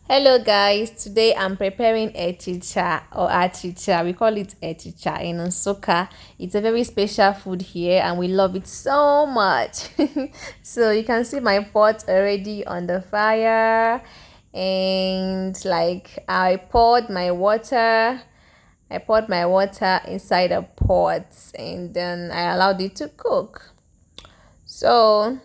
Hello guys, today I'm preparing echicha or achicha. We call it echicha in Nsukka. It's a very special food here and we love it so much. So you can see my pot already on the fire and like I poured my water inside a pot and then I allowed it to cook. So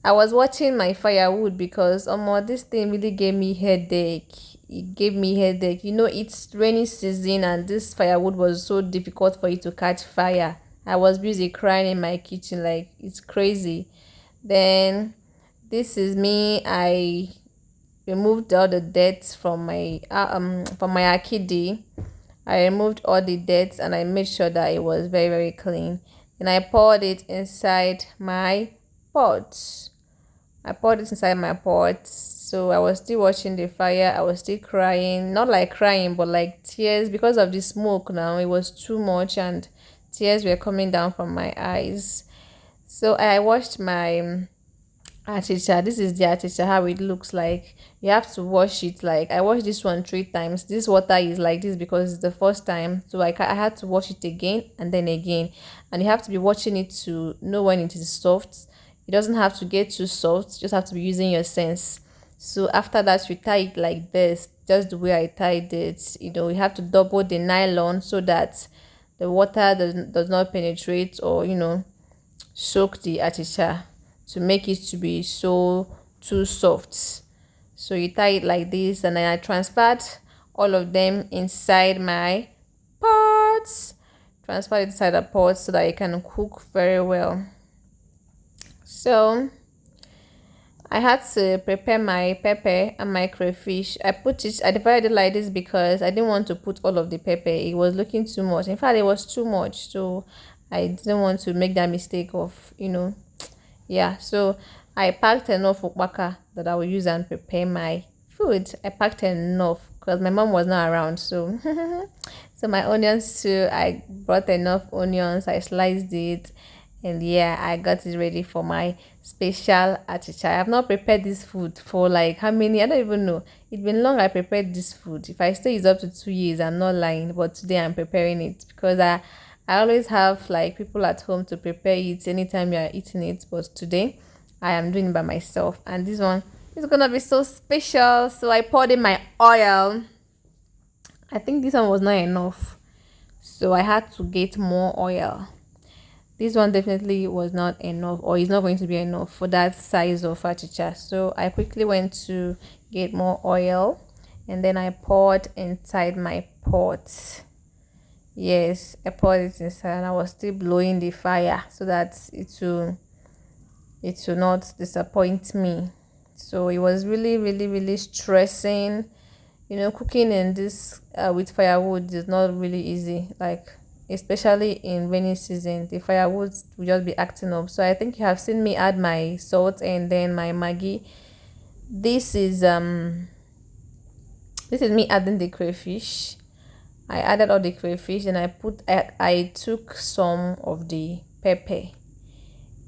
I was watching my firewood because this thing really gave me headache. It gave me headache. It's rainy season and this firewood was so difficult for it to catch fire. I was busy crying in my kitchen like it's crazy. Then this is me. I removed all the dirt from my akidi. I removed all the dirt and I made sure that it was very very clean. Then I poured it inside my pot. I poured it inside my pot. So I was still watching the fire. I was still crying. Not like crying, but like tears because of the smoke now. It was too much and tears were coming down from my eyes. So I washed my achicha. This is the achicha, how it looks like. You have to wash it. Like I washed this one 3 times. This water is like this because it's the first time. So I had to wash it again and then again. And you have to be watching it to know when it is soft. It doesn't have to get too soft, you just have to be using your sense. So after that, you tie it like this, just the way I tied it. You have to double the nylon so that the water does not penetrate or soak the achicha to make it to be so too soft. So you tie it like this and then I transferred all of them inside my pots. Transfer it inside the pot so that it can cook very well. So I had to prepare my pepper and my crayfish. I divided it like this because I didn't want to put all of the pepper. It was looking too much. In fact, it was too much. So I didn't want to make that mistake of. Yeah. So I packed enough ukbaka that I will use and prepare my food. I packed enough because my mom was not around. So so my onions too. I brought enough onions. I sliced it and yeah, I got it ready for my special achicha. I have not prepared this food for like how many, I don't even know. It's been long I prepared this food. If I say it's up to 2 years, I'm not lying, but today I'm preparing it because I always have like people at home to prepare it anytime you are eating it, but today I am doing it by myself and this one is gonna be so special. So I poured in my oil. I think this one was not enough, so I had to get more oil. This one definitely was not enough or is not going to be enough for that size of achicha. So I quickly went to get more oil and then I poured inside my pot. Yes, I poured it inside and I was still blowing the fire so that it will not disappoint me. So it was really really really stressing. Cooking in this with firewood is not really easy, like especially in rainy season the firewood will just be acting up. So I think you have seen me add my salt and then my maggi. This is me adding the crayfish. I added all the crayfish and I took some of the pepper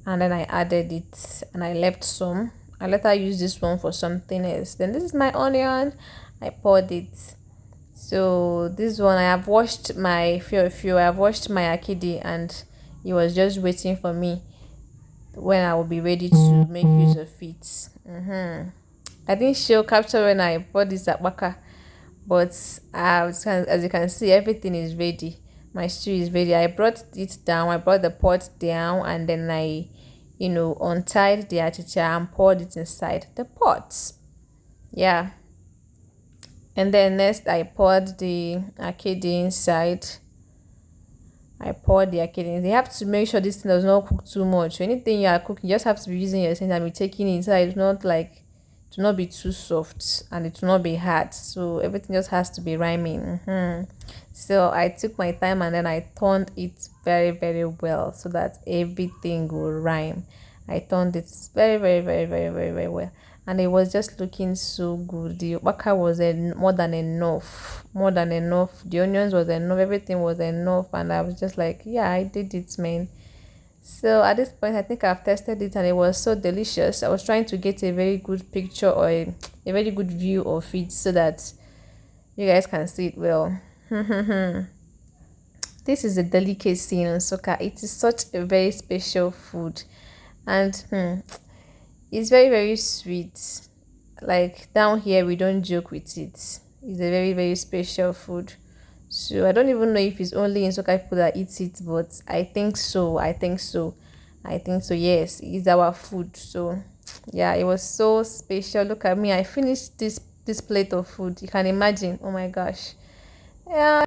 and then I added it and I left some. I later use this one for something else. Then this is my onion. I poured it. So this one I have washed my few I have washed my akidi and it was just waiting for me when I will be ready to make use of it. I didn't show capture when I bought this at Waka, but as you can see everything is ready. My stew is ready. I brought it down. I brought the pot down and then I untied the achicha and poured it inside the pot. Yeah. And then next I poured the akidi inside. I poured the akidi. You have to make sure this thing does not cook too much. Anything you are cooking, you just have to be using your sense and be taking it inside. It's not like to not be too soft and it will not be hard. So everything just has to be rhyming. So I took my time and then I turned it very very well so that everything will rhyme. I turned it very very very very very very well and it was just looking so good. The waka was more than enough, more than enough. The onions was enough, everything was enough and I was just like, yeah, I did it, man. So at this point I think I've tested it and it was so delicious. I was trying to get a very good picture or a very good view of it so that you guys can see it well. This is a delicacy in Nsukka. It is such a very special food, and it's very very sweet. Like down here, we don't joke with it. It's a very very special food. So I don't even know if it's only in Nsukka people that eat it, but I think so. I think so. I think so. Yes, it's our food. So yeah, it was so special. Look at me. I finished this plate of food. You can imagine. Oh my gosh. Yeah.